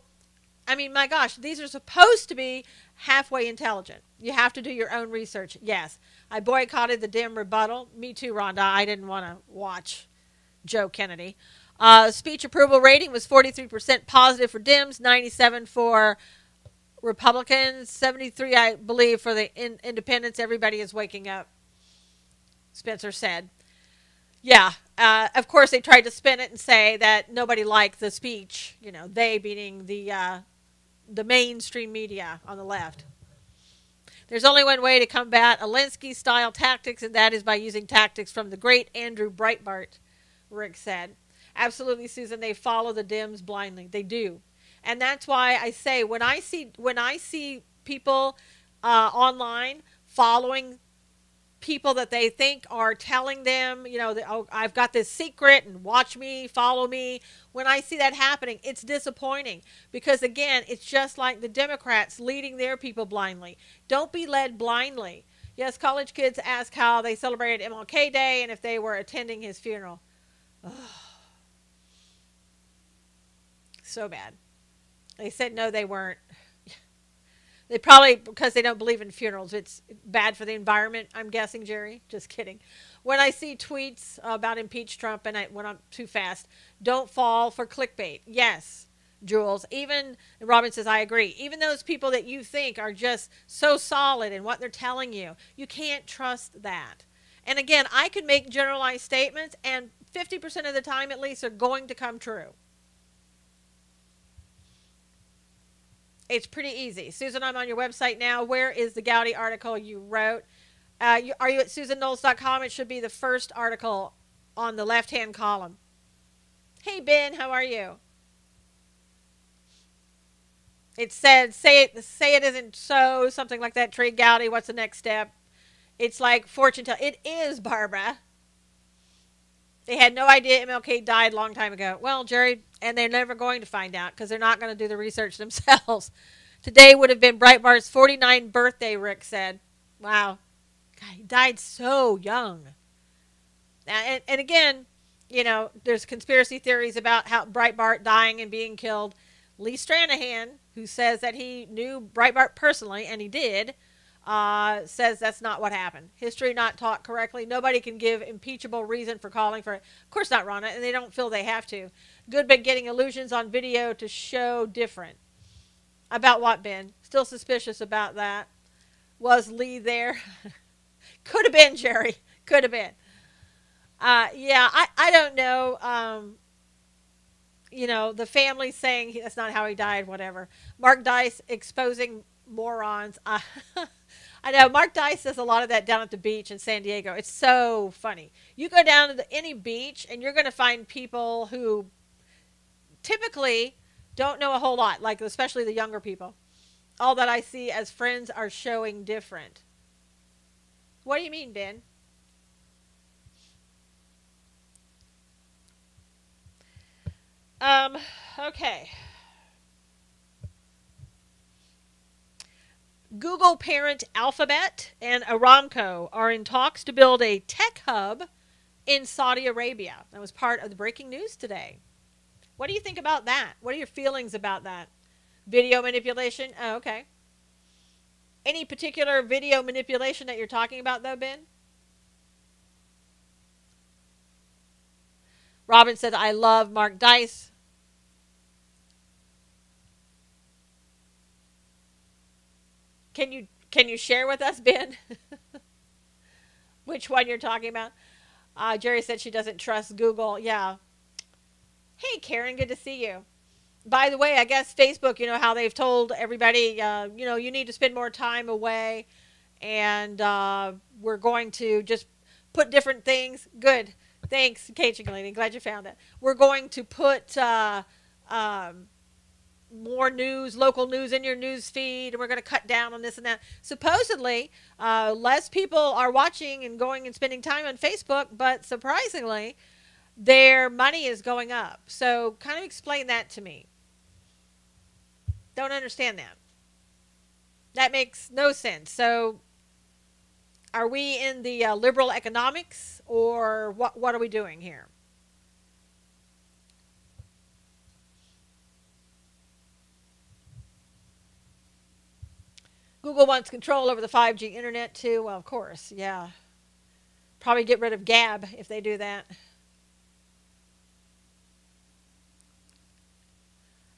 I mean, my gosh, these are supposed to be halfway intelligent. You have to do your own research. Yes, I boycotted the Dem rebuttal. Me too, Rhonda. I didn't want to watch Joe Kennedy. Speech approval rating was 43% positive for Dems, 97% for Republicans, 73, I believe, for the independents. Everybody is waking up, Spencer said. Yeah, of course they tried to spin it and say that nobody liked the speech. You know, they being the mainstream media on the left. There's only one way to combat Alinsky-style tactics, and that is by using tactics from the great Andrew Breitbart, Rick said. Absolutely, Susan, they follow the Dems blindly. They do. And that's why I say when I see people online following people that they think are telling them, you know, oh, I've got this secret and watch me, follow me. When I see that happening, it's disappointing because, again, it's just like the Democrats leading their people blindly. Don't be led blindly. Yes, college kids ask how they celebrated MLK Day and if they were attending his funeral. Oh, so bad. They said no, they weren't. They probably, because they don't believe in funerals. It's bad for the environment, I'm guessing, Jerry. Just kidding. When I see tweets about impeach Trump and when I'm too fast, don't fall for clickbait. Yes, Jules. Even, Robin says, I agree. Even those people that you think are just so solid in what they're telling you, you can't trust that. And again, I could make generalized statements, and 50% of the time at least are going to come true. It's pretty easy. Susan, I'm on your website now. Where is the Gowdy article you wrote? Are you at susanknowles.com? It should be the first article on the left-hand column. Hey, Ben, how are you? It said, say it isn't so, something like that. Trade Gowdy, what's the next step? It's like fortune telling. It is, Barbara. They had no idea MLK died a long time ago. Well, Jerry, and they're never going to find out because they're not going to do the research themselves. Today would have been Breitbart's 49th birthday, Rick said. Wow. God, he died so young. And again, you know, there's conspiracy theories about how Breitbart dying and being killed. Lee Stranahan, who says that he knew Breitbart personally, and he did, says that's not what happened. History not taught correctly. Nobody can give impeachable reason for calling for it. Of course not, Ronna, and they don't feel they have to. Good, but getting illusions on video to show different. About what, Ben? Still suspicious about that. Was Lee there? Could have been, Jerry. Could have been. Yeah, I don't know. You know, the family saying that's not how he died, whatever. Mark Dice exposing morons. I know Mark Dice says a lot of that down at the beach in San Diego. It's so funny. You go down to any beach and you're going to find people who typically don't know a whole lot, like especially the younger people. All that I see as friends are showing different. What do you mean, Ben? Okay. Google parent Alphabet and Aramco are in talks to build a tech hub in Saudi Arabia. That was part of the breaking news today. What do you think about that? What are your feelings about that? Video manipulation? Oh, okay. Any particular video manipulation that you're talking about, though, Ben? Robin said, I love Mark Dice. Can you share with us, Ben, which one you're talking about? Jerry said she doesn't trust Google. Yeah. Hey, Karen, good to see you. By the way, I guess Facebook, you know how they've told everybody, you know, you need to spend more time away, and we're going to just put different things. Good. Thanks, Cajun Lady. Glad you found it. We're going to put more news, local news in your news feed, and we're going to cut down on this and that. Supposedly, less people are watching and going and spending time on Facebook, but surprisingly, their money is going up. So kind of explain that to me. Don't understand that. That makes no sense. So are we in the liberal economics, or what are we doing here? Google wants control over the 5G internet too. Well, of course, yeah. Probably get rid of Gab if they do that.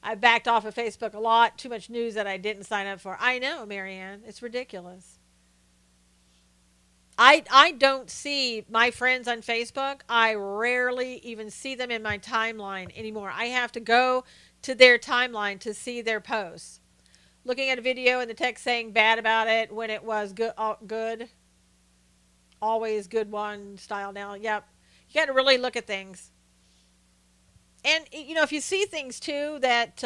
I backed off of Facebook a lot. Too much news that I didn't sign up for. I know, Marianne. It's ridiculous. I don't see my friends on Facebook. I rarely even see them in my timeline anymore. I have to go to their timeline to see their posts. Looking at a video and the text saying bad about it when it was good, always good one style now. Yep. You got to really look at things. And, if you see things too that,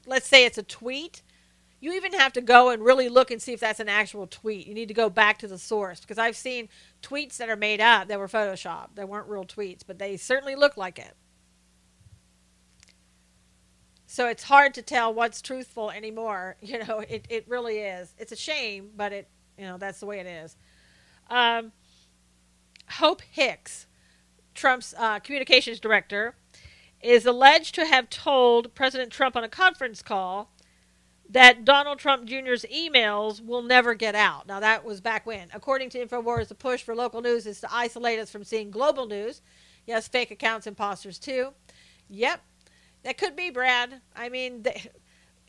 let's say it's a tweet, you even have to go and really look and see if that's an actual tweet. You need to go back to the source, because I've seen tweets that are made up that were photoshopped. They weren't real tweets, but they certainly look like it. So it's hard to tell what's truthful anymore. It really is. It's a shame, but that's the way it is. Hope Hicks, Trump's communications director, is alleged to have told President Trump on a conference call that Donald Trump Jr.'s emails will never get out. Now, that was back when. According to InfoWars, the push for local news is to isolate us from seeing global news. Yes, fake accounts, imposters too. Yep, that could be, Brad. I mean,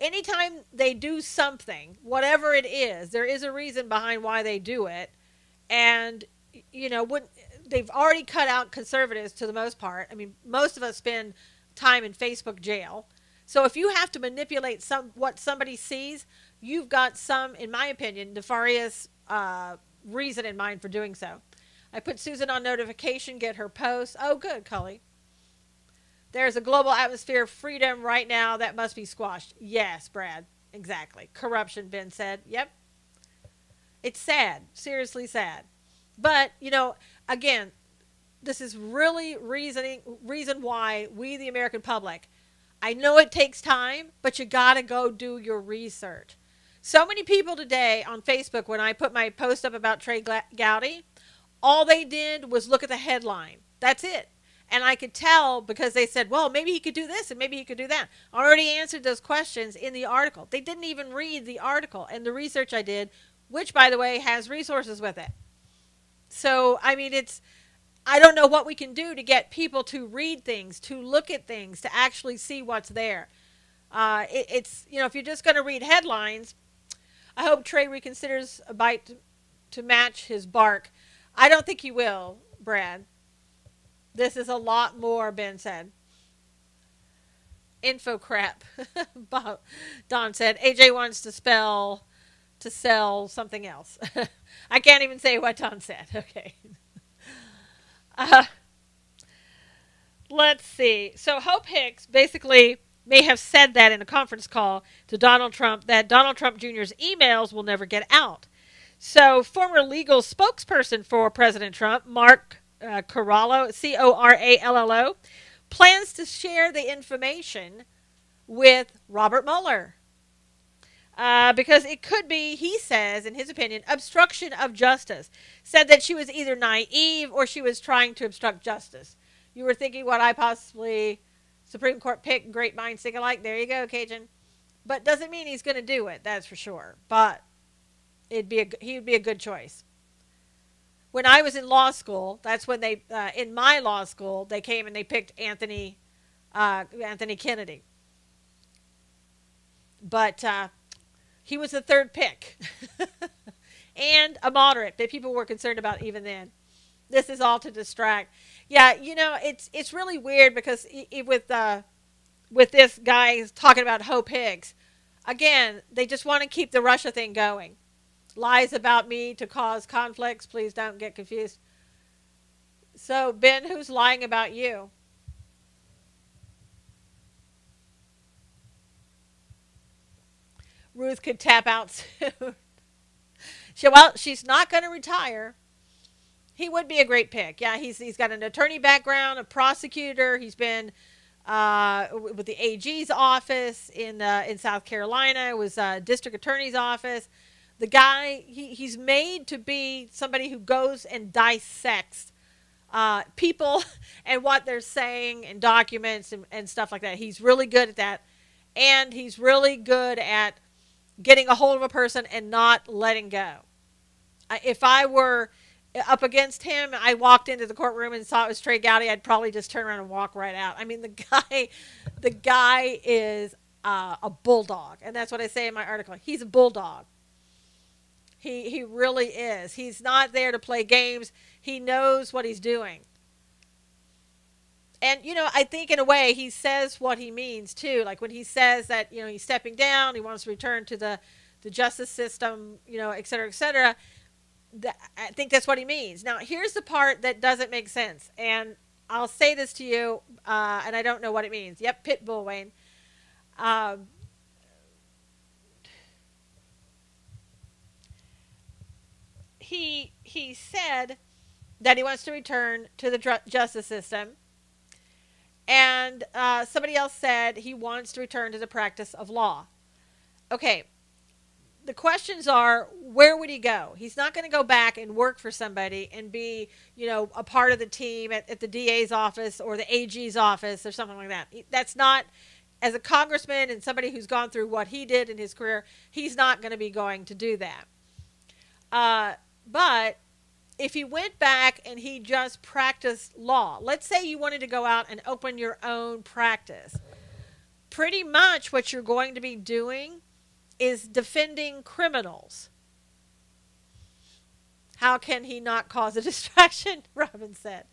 anytime they do something, whatever it is, there is a reason behind why they do it. And, they've already cut out conservatives to the most part. I mean, most of us spend time in Facebook jail. So if you have to manipulate what somebody sees, you've got some, in my opinion, nefarious reason in mind for doing so. I put Susan on notification, get her posts. Oh, good, Cully. There's a global atmosphere of freedom right now that must be squashed. Yes, Brad, exactly. Corruption, Ben said. Yep. It's sad, seriously sad. But, again, this is really reason why we, the American public, I know it takes time, but you got to go do your research. So many people today on Facebook, when I put my post up about Trey Gowdy, all they did was look at the headline. That's it. And I could tell because they said, well, maybe he could do this and maybe he could do that. I already answered those questions in the article. They didn't even read the article and the research I did, which, by the way, has resources with it. So, I mean, I don't know what we can do to get people to read things, to look at things, to actually see what's there. If you're just going to read headlines, I hope Trey reconsiders a bite to match his bark. I don't think he will, Brad. This is a lot more, Ben said. Info crap. Don said, AJ wants to sell something else. I can't even say what Don said. Okay. Let's see. So Hope Hicks basically may have said that in a conference call to Donald Trump, that Donald Trump Jr.'s emails will never get out. So former legal spokesperson for President Trump, Mark Corallo, Corallo, plans to share the information with Robert Mueller. Because it could be, he says, in his opinion, obstruction of justice. Said that she was either naive or she was trying to obstruct justice. You were thinking what I possibly, Supreme Court pick, great minds think alike. There you go, Cajun. But doesn't mean he's going to do it, that's for sure. But he would be a good choice. When I was in law school, that's when in my law school, they came and they picked Anthony Kennedy. But he was the third pick. And a moderate that people were concerned about even then. This is all to distract. Yeah, it's really weird because with this guy talking about Hope Hicks, again, they just want to keep the Russia thing going. Lies about me to cause conflicts. Please don't get confused. So, Ben, who's lying about you? Ruth could tap out soon. She's not going to retire. He would be a great pick. Yeah, he's got an attorney background, a prosecutor. He's been with the AG's office in South Carolina. It was district attorney's office. The guy, he's made to be somebody who goes and dissects people and what they're saying and documents and stuff like that. He's really good at that. And he's really good at getting a hold of a person and not letting go. If I were up against him, I walked into the courtroom and saw it was Trey Gowdy, I'd probably just turn around and walk right out. I mean, the guy is a bulldog, and that's what I say in my article. He's a bulldog. He really is. He's not there to play games. He knows what he's doing. And, I think in a way he says what he means too. Like when he says that, he's stepping down, he wants to return to the justice system, et cetera, et cetera. I think that's what he means. Now, here's the part that doesn't make sense. And I'll say this to you, and I don't know what it means. Yep, Pitbull, Wayne. He said that he wants to return to the justice system. And somebody else said he wants to return to the practice of law. Okay, the questions are, where would he go? He's not going to go back and work for somebody and be, a part of the team at the DA's office or the AG's office or something like that. That's not, as a congressman and somebody who's gone through what he did in his career, he's not going to be going to do that. But if he went back and he just practiced law, let's say you wanted to go out and open your own practice, pretty much what you're going to be doing is defending criminals. How can he not cause a distraction? Robin said.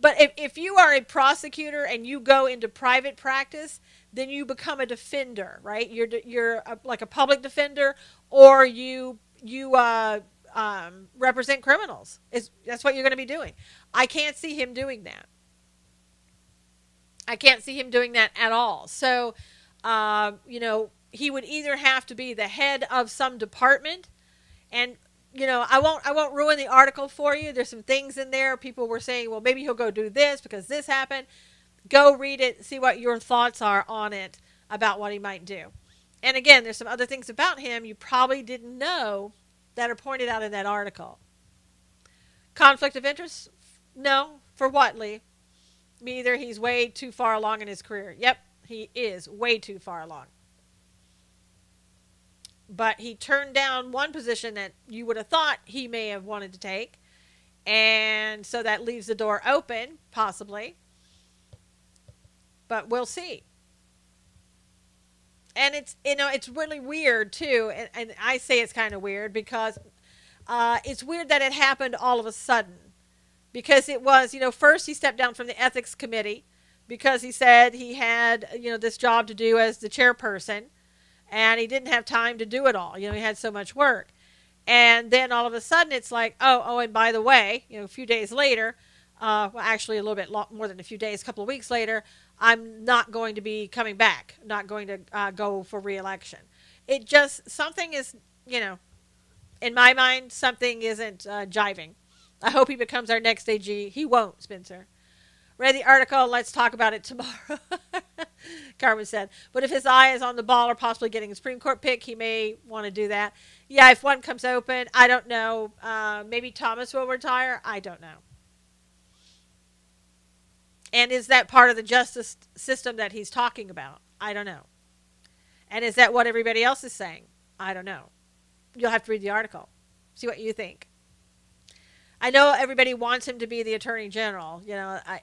But if you are a prosecutor and you go into private practice, then you become a defender, right? You're like a public defender, or you represent criminals. That's what you're going to be doing. I can't see him doing that. I can't see him doing that at all. So, he would either have to be the head of some department, and I won't ruin the article for you. There's some things in there. People were saying, well, maybe he'll go do this because this happened. Go read it, see what your thoughts are on it about what he might do. And again, there's some other things about him you probably didn't know that are pointed out in that article. Conflict of interest? No. For what, Lee? Me either. He's way too far along in his career. Yep, he is way too far along. But he turned down one position that you would have thought he may have wanted to take. And so that leaves the door open, possibly. But we'll see. And it's really weird too. And I say it's kind of weird because it's weird that it happened all of a sudden. Because it was, first he stepped down from the ethics committee because he said he had, this job to do as the chairperson. And he didn't have time to do it all. He had so much work. And then all of a sudden it's like, and by the way, a few days later, well, actually a little bit more than a few days, a couple of weeks later, I'm not going to be coming back, not going to go for re-election. It just, something is, in my mind, something isn't jiving. I hope he becomes our next AG. He won't, Spencer. Read the article. Let's talk about it tomorrow. Carmen said. But if his eye is on the ball or possibly getting a Supreme Court pick, he may want to do that. Yeah, if one comes open, I don't know. Maybe Thomas will retire. I don't know. And is that part of the justice system that he's talking about? I don't know. And is that what everybody else is saying? I don't know. You'll have to read the article. See what you think. I know everybody wants him to be the Attorney General,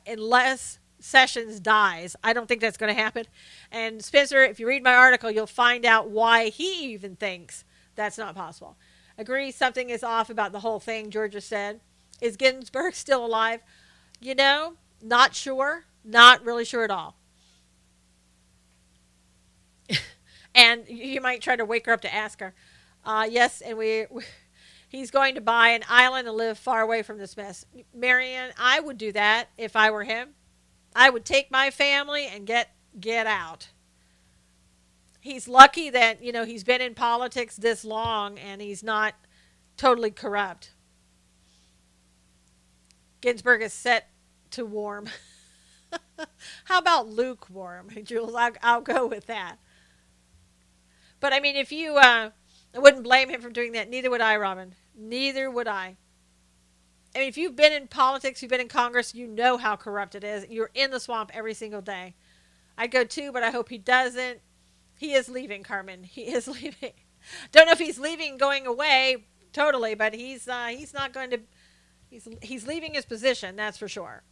unless Sessions dies. I don't think that's going to happen. And Spencer, if you read my article, you'll find out why he even thinks that's not possible. Agree something is off about the whole thing, Georgia said. Is Ginsburg still alive? Not sure. Not really sure at all. And you might try to wake her up to ask her. Yes, and he's going to buy an island and live far away from this mess. Marianne, I would do that if I were him. I would take my family and get out. He's lucky that, he's been in politics this long and he's not totally corrupt. Ginsburg is set to warm. How about lukewarm, Jules? I'll go with that. But I mean, if you, I wouldn't blame him for doing that. Neither would I, Robin. Neither would I. I mean, if you've been in politics, you've been in Congress, you know how corrupt it is. You're in the swamp every single day. I'd go too, but I hope he doesn't. He is leaving, Carmen. He is leaving. Don't know if he's leaving, going away, totally, but he's not going to He's leaving his position, that's for sure.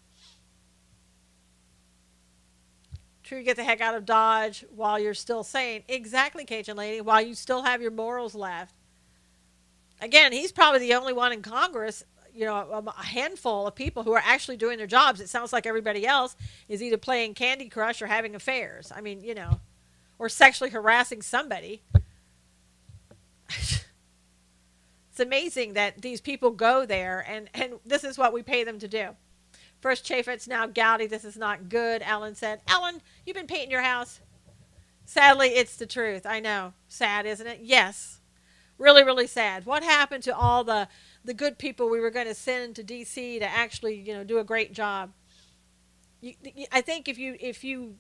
True, get the heck out of Dodge while you're still sane. Exactly, Cajun lady, while you still have your morals left. Again, he's probably the only one in Congress, a handful of people who are actually doing their jobs. It sounds like everybody else is either playing Candy Crush or having affairs. I mean, or sexually harassing somebody. It's amazing that these people go there, and this is what we pay them to do. First Chaffetz, now Gowdy. This is not good, Ellen said. Ellen, you've been painting your house. Sadly, it's the truth. I know. Sad, isn't it? Yes. Really, really sad. What happened to all the good people we were going to send to D.C. to actually, do a great job? I think if you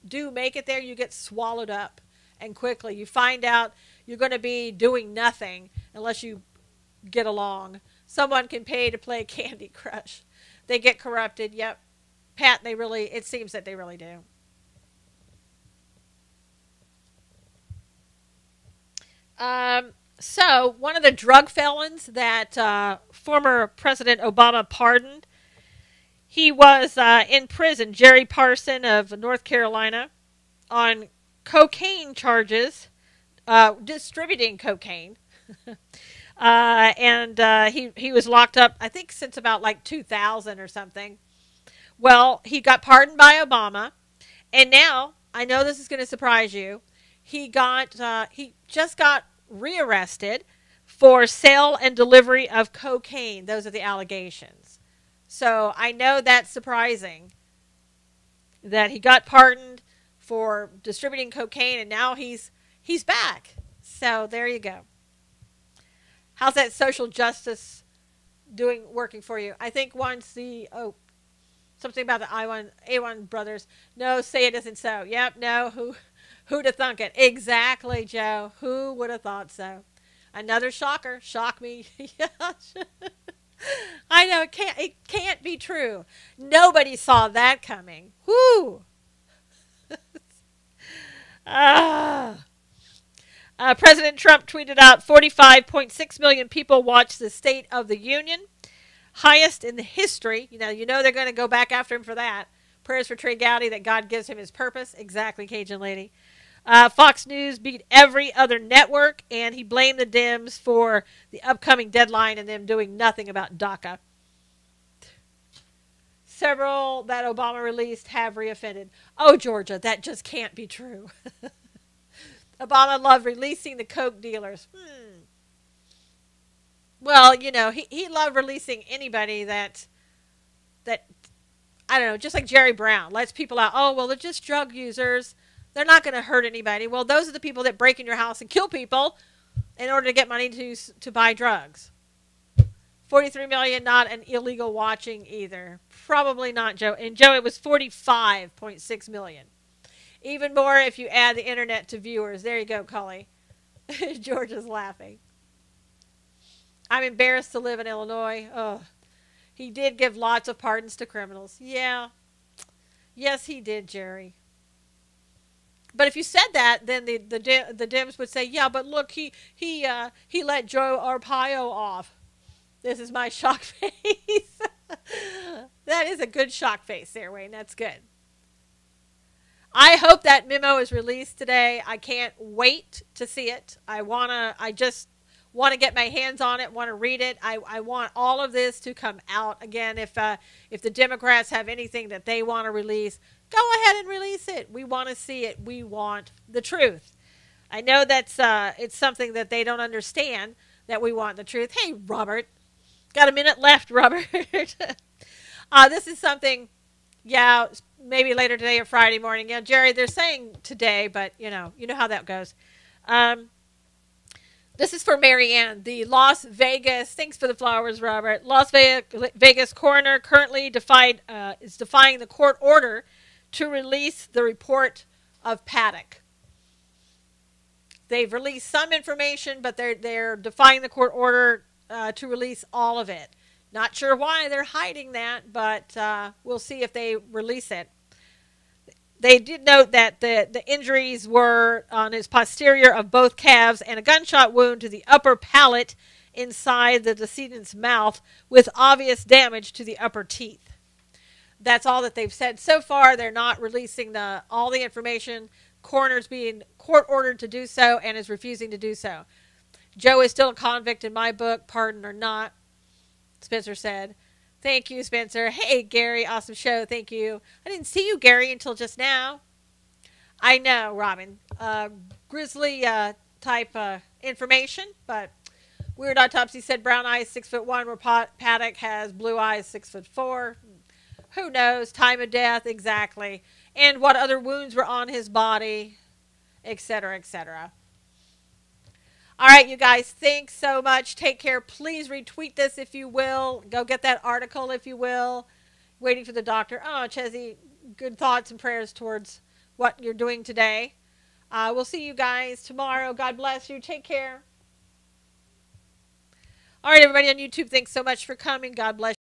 do make it there, you get swallowed up, and quickly. You find out you're going to be doing nothing unless you get along. Someone can pay to play Candy Crush. They get corrupted. Yep. Pat, it seems that they really do. So one of the drug felons that former President Obama pardoned, he was in prison, Jerry Parson of North Carolina, on cocaine charges, distributing cocaine. He was locked up, I think, since about like 2000 or something. Well, he got pardoned by Obama, and now, I know this is going to surprise you, he just got rearrested for sale and delivery of cocaine. Those are the allegations. So I know that's surprising that he got pardoned for distributing cocaine, and now he's back. So there you go. How's that social justice working for you? I think once something about the A1 brothers. No, say it isn't so. Yep, no, who'd have thunk it? Exactly, Joe. Who would have thought so? Another shocker. Shock me. I know, it can't be true. Nobody saw that coming. Whoo! President Trump tweeted out 45.6 million people watched the State of the Union. Highest in the history. You know they're going to go back after him for that. Prayers for Trey Gowdy that God gives him his purpose. Exactly, Cajun lady. Fox News beat every other network, and he blamed the Dems for the upcoming deadline and them doing nothing about DACA. Several that Obama released have reoffended. Oh, Georgia, that just can't be true. Obama loved releasing the coke dealers. Well, he loved releasing anybody that I don't know, just like Jerry Brown lets people out. Oh, well, they're just drug users. They're not going to hurt anybody. Well, those are the people that break in your house and kill people in order to get money to buy drugs. 43 million, not an illegal watching either. Probably not, Joe. And Joe, it was 45.6 million. Even more if you add the internet to viewers. There you go, Cully. George is laughing. I'm embarrassed to live in Illinois. Oh, he did give lots of pardons to criminals. Yeah. Yes, he did, Jerry. But if you said that, then the Dems would say, yeah, but look, he let Joe Arpaio off. This is my shock face. That is a good shock face there, Wayne. That's good. I hope that memo is released today. I can't wait to see it. I just want to get my hands on it, want to read it. I want all of this to come out. Again, if the Democrats have anything that they want to release, go ahead and release it. We want to see it. We want the truth. I know that's it's something that they don't understand, that we want the truth. Hey, Robert. Got a minute left, Robert. This is something, yeah, maybe later today or Friday morning. Yeah, Jerry, they're saying today, but you know how that goes. This is for Marianne. The Las Vegas, thanks for the flowers, Robert. Las Vegas coroner currently is defying the court order to release the report of Paddock. They've released some information, but they're defying the court order to release all of it. Not sure why they're hiding that, but we'll see if they release it. They did note that the injuries were on his posterior of both calves and a gunshot wound to the upper palate inside the decedent's mouth with obvious damage to the upper teeth. That's all that they've said so far. They're not releasing all the information. Coroner's being court ordered to do so and is refusing to do so. Joe is still a convict in my book, pardon or not, Spencer said. Thank you, Spencer. Hey, Gary, awesome show. Thank you. I didn't see you, Gary, until just now. I know, Robin. Grizzly type information, but Weird Autopsy said brown eyes 6'1", where Paddock has blue eyes 6'4". Who knows? Time of death, exactly. And what other wounds were on his body, etc., etc. All right, you guys, thanks so much. Take care. Please retweet this if you will. Go get that article if you will. Waiting for the doctor. Oh, Chezzy, good thoughts and prayers towards what you're doing today. We'll see you guys tomorrow. God bless you. Take care. All right, everybody on YouTube, thanks so much for coming. God bless you.